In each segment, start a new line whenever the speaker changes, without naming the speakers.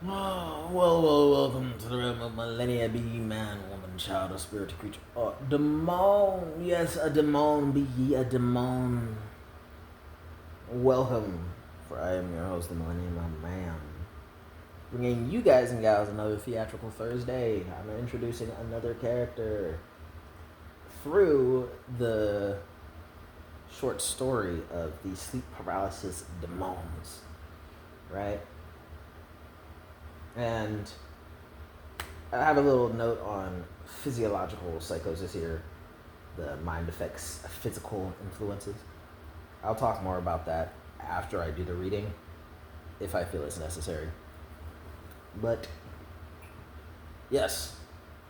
Oh, welcome to the Realm of Millenia, be ye man, woman, child, or spirit, creature. Demon, yes, a demon, be ye a demon. Welcome, for I am your host, the MILLENIANmailmen, bringing you guys and gals another theatrical Thursday. I'm introducing another character through the short story of the Sleep Paralysis D'MONZ, right? And I have a little note on physiological psychosis here. The mind affects physical influences. I'll talk more about that after I do the reading, if I feel it's necessary. But, yes,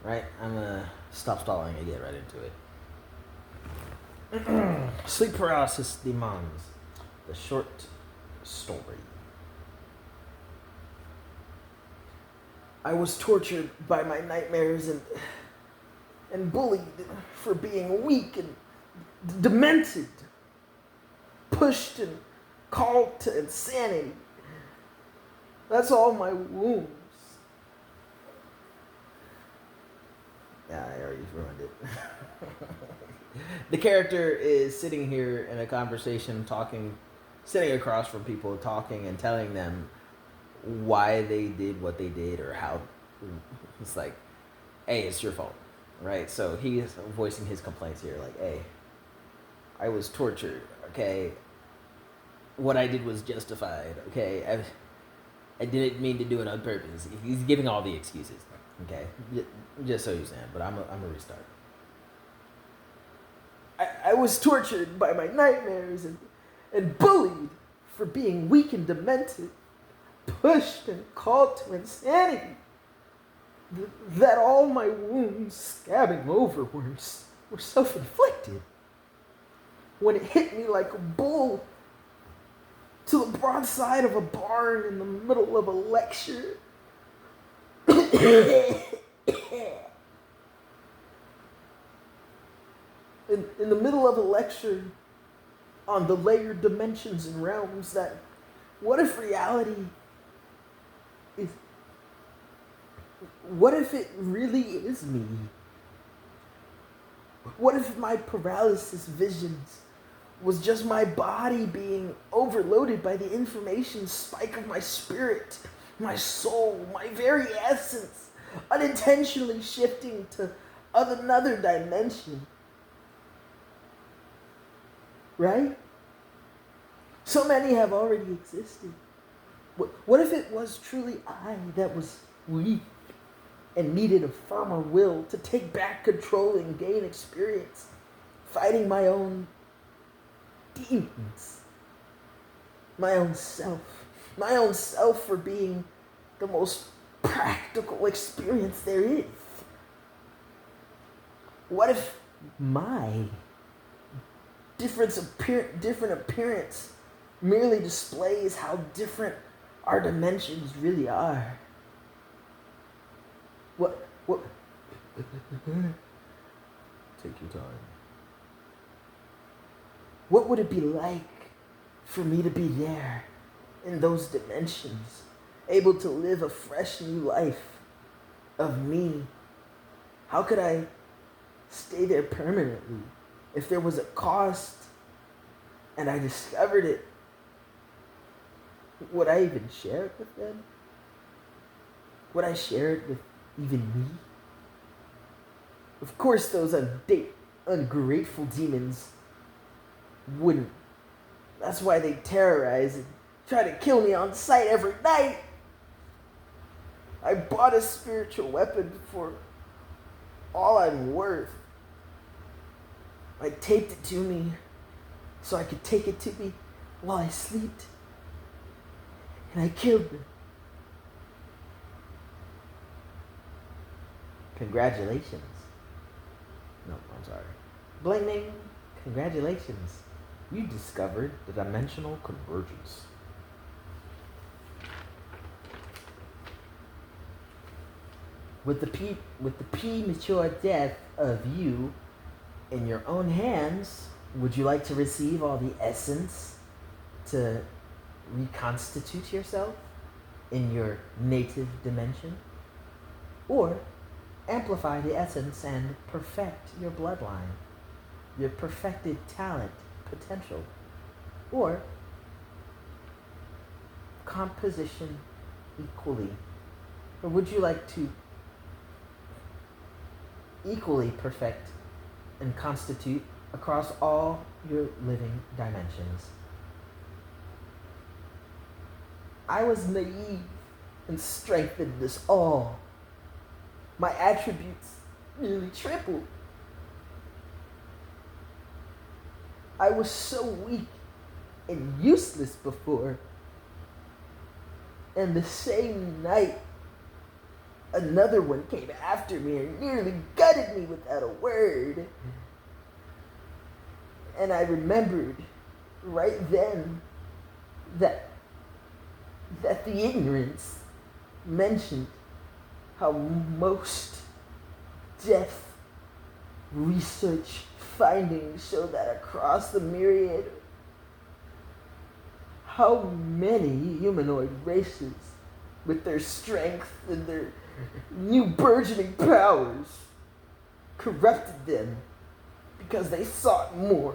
right? I'm gonna stop stalling and get right into it. Sleep Paralysis D'MONZ, the short story. I was tortured by my nightmares and bullied for being weak and demented, pushed and called to insanity. That's all my wounds. Yeah, I already ruined it. The character is sitting here in a conversation sitting across from people talking and telling them why they did what they did or how. It's like, hey, it's your fault, right? So he is voicing his complaints here, like, hey, I was tortured, okay? What I did was justified, okay? I didn't mean to do it on purpose. He's giving all the excuses, okay? Just so you understand, but I'm gonna restart. I was tortured by my nightmares and bullied for being weak and demented, pushed and called to insanity. That all my wounds scabbing over were self-inflicted. When it hit me like a bull to the broadside of a barn in the middle of a lecture. in the middle of a lecture on the layered dimensions and realms that, what if reality is, what if it really is me? What if my paralysis visions was just my body being overloaded by the information spike of my spirit, my soul, my very essence, unintentionally shifting to another dimension? Right? So many have already existed. What if it was truly I that was weak and needed a firmer will to take back control and gain experience, fighting my own demons, my own self for being the most practical experience there is? What if my different appearance merely displays how different our dimensions really are? What? Take your time. What would it be like for me to be there in those dimensions, able to live a fresh new life of me? How could I stay there permanently? If there was a cost and I discovered it, would I even share it with them? Would I share it with even me? Of course, those ungrateful demons wouldn't. That's why they terrorize and try to kill me on sight every night. I bought a spiritual weapon for all I'm worth. I taped it to me so I could take it to me while I slept. And I killed them. Congratulations. No, I'm sorry. Blaming, congratulations. You discovered the dimensional convergence. With the premature death of you in your own hands, would you like to receive all the essence to reconstitute yourself? in your native dimension, or amplify the essence and perfect your bloodline, your perfected talent potential, or composition equally? Or would you like to equally perfect and constitute across all your living dimensions? I was naive and strengthened us all. My attributes nearly tripled. I was so weak and useless before. And the same night, another one came after me and nearly gutted me without a word. And I remembered right then that the ignorance mentioned how most death research findings show that across the myriad, how many humanoid races with their strength and their new burgeoning powers corrupted them because they sought more.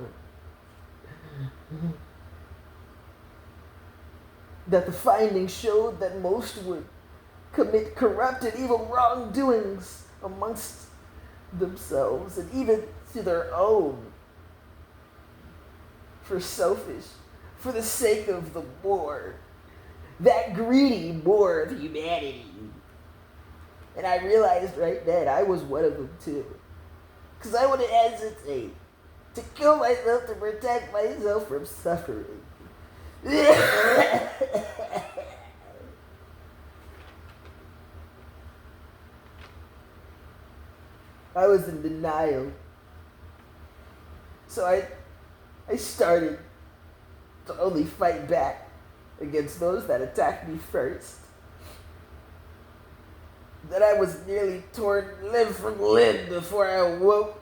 That the findings showed that most would commit corrupt and evil wrongdoings amongst themselves and even to their own for the sake of the more, that greedy more of humanity. And I realized right then I was one of them too, because I wouldn't hesitate to kill myself to protect myself from suffering. I was in denial. So I started to only fight back against those that attacked me first. That I was nearly torn limb from limb before I awoke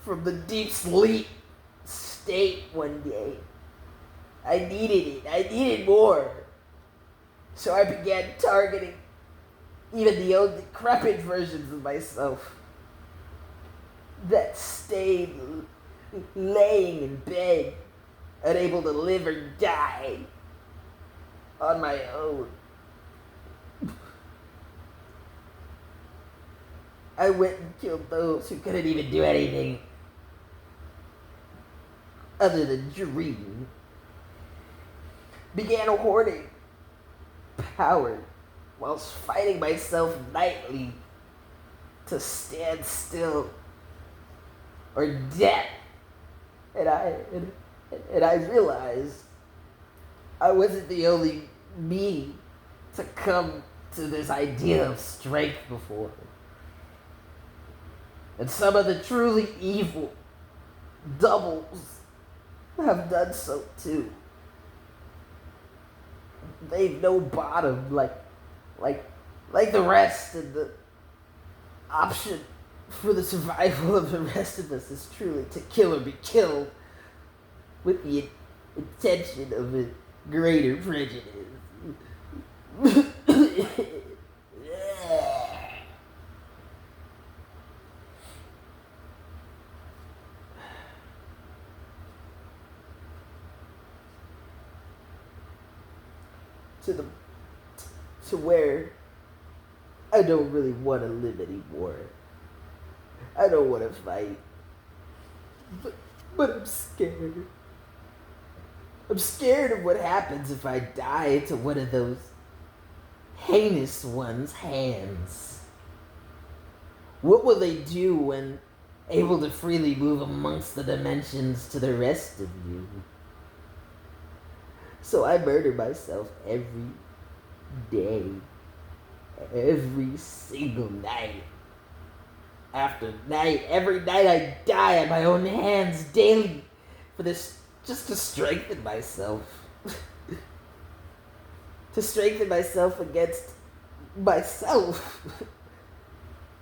from the deep sleep state one day. I needed it. I needed more. So I began targeting even the old decrepit versions of myself that stayed laying in bed, unable to live or die on my own. I went and killed those who couldn't even do anything other than dream. Began hoarding power whilst fighting myself nightly to stand still or death. And I realized I wasn't the only me to come to this idea of strength before. And some of the truly evil doubles have done so too. They've no bottom like the rest, and the option for the survival of the rest of us is truly to kill or be killed with the intention of a greater prejudice. To where I don't really want to live anymore. I don't want to fight. But I'm scared. I'm scared of what happens if I die into one of those heinous ones' hands. What will they do when able to freely move amongst the dimensions to the rest of you? So I murder myself every day, every single night. After night, every night I die at my own hands daily for this, just to strengthen myself. To strengthen myself against myself.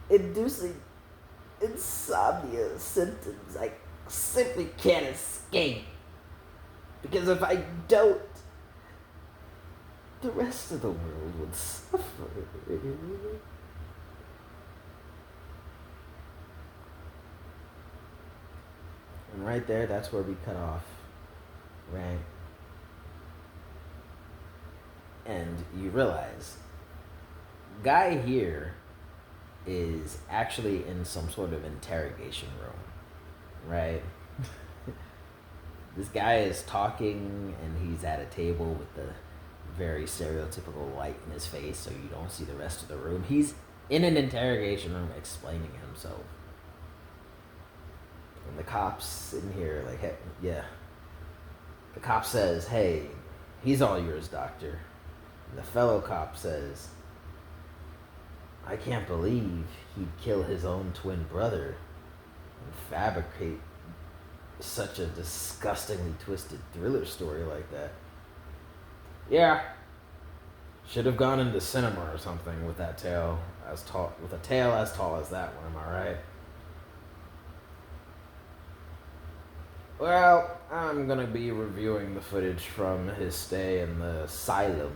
Inducing insomnia symptoms I simply can't escape. Because if I don't the rest of the world would suffer. And right there, that's where we cut off, right? And you realize, guy here is actually in some sort of interrogation room, right? This guy is talking and he's at a table with the very stereotypical light in his face so you don't see the rest of the room. He's in an interrogation room explaining himself. And the cop's in here like, hey, yeah. The cop says, hey, he's all yours, doctor. And the fellow cop says, I can't believe he'd kill his own twin brother and fabricate such a disgustingly twisted thriller story like that. Yeah. Should have gone into cinema or something with that tail as tall, with a tail as tall as that one, am I right? Well, I'm gonna be reviewing the footage from his stay in the asylum,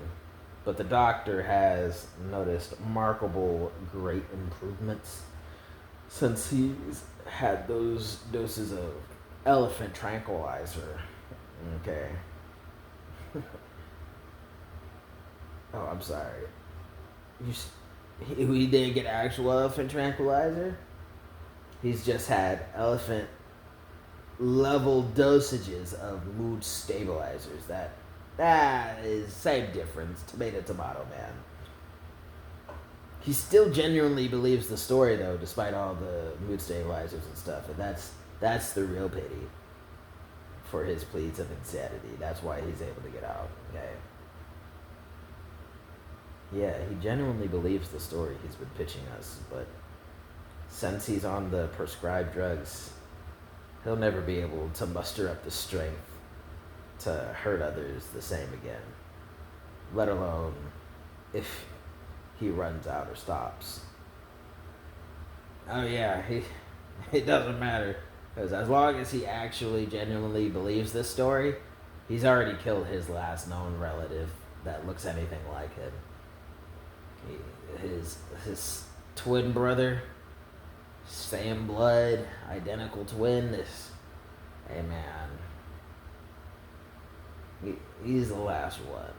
but the doctor has noticed remarkable great improvements since he's had those doses of elephant tranquilizer. Okay. Oh, I'm sorry. He didn't get actual elephant tranquilizer? He's just had elephant level dosages of mood stabilizers. That is same difference. Tomato, man. He still genuinely believes the story though, despite all the mood stabilizers and stuff, and that's the real pity for his pleas of insanity. That's why he's able to get out. Okay. Yeah, he genuinely believes the story he's been pitching us, but since he's on the prescribed drugs, he'll never be able to muster up the strength to hurt others the same again, let alone if he runs out or stops. Oh yeah, it doesn't matter, because as long as he actually genuinely believes this story, he's already killed his last known relative that looks anything like him. His twin brother, same blood, identical twin. Hey man, he's the last one.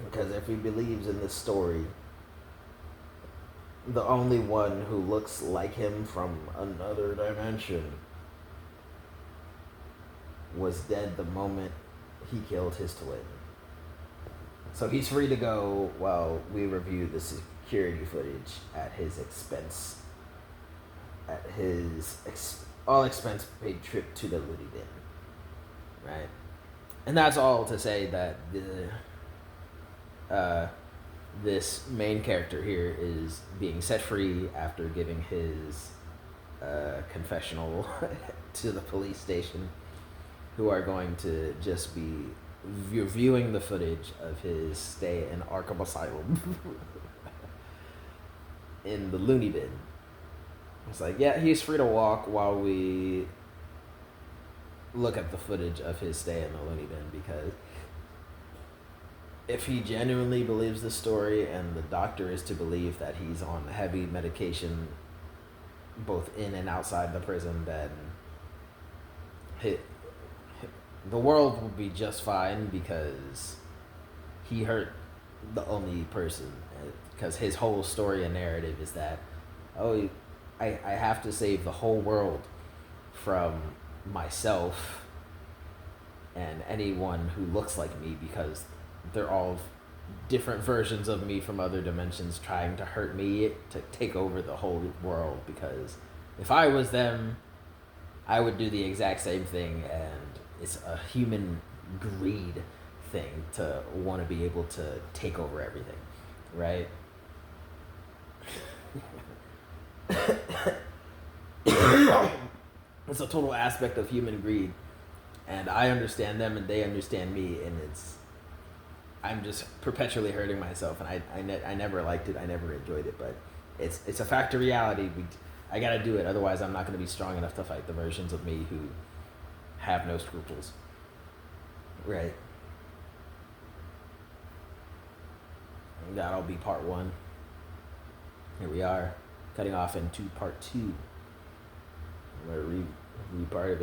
Because if he believes in this story, the only one who looks like him from another dimension was dead the moment he killed his twin. So he's free to go while we review the security footage at his expense. At his all expense paid trip to the Looney Bin. Right? And that's all to say that this main character here is being set free after giving his confessional to the police station, who are going to just be reviewing the footage of his stay in Arkham Asylum in the Looney Bin. It's like, yeah, he's free to walk while we look at the footage of his stay in the Looney Bin, because if he genuinely believes the story and the doctor is to believe that he's on heavy medication both in and outside the prison, then the world will be just fine, because he hurt the only person. Because his whole story and narrative is that, oh, I have to save the whole world from myself and anyone who looks like me, because they're all different versions of me from other dimensions trying to hurt me to take over the whole world. Because if I was them, I would do the exact same thing, and it's a human greed thing to want to be able to take over everything, right? It's a total aspect of human greed, and I understand them and they understand me, and I'm just perpetually hurting myself, and I never liked it. I never enjoyed it, but it's a fact of reality. I gotta do it, otherwise I'm not gonna be strong enough to fight the versions of me who have no scruples. Right. And that'll be part one. Here we are, cutting off into part two. I'm gonna read part of it.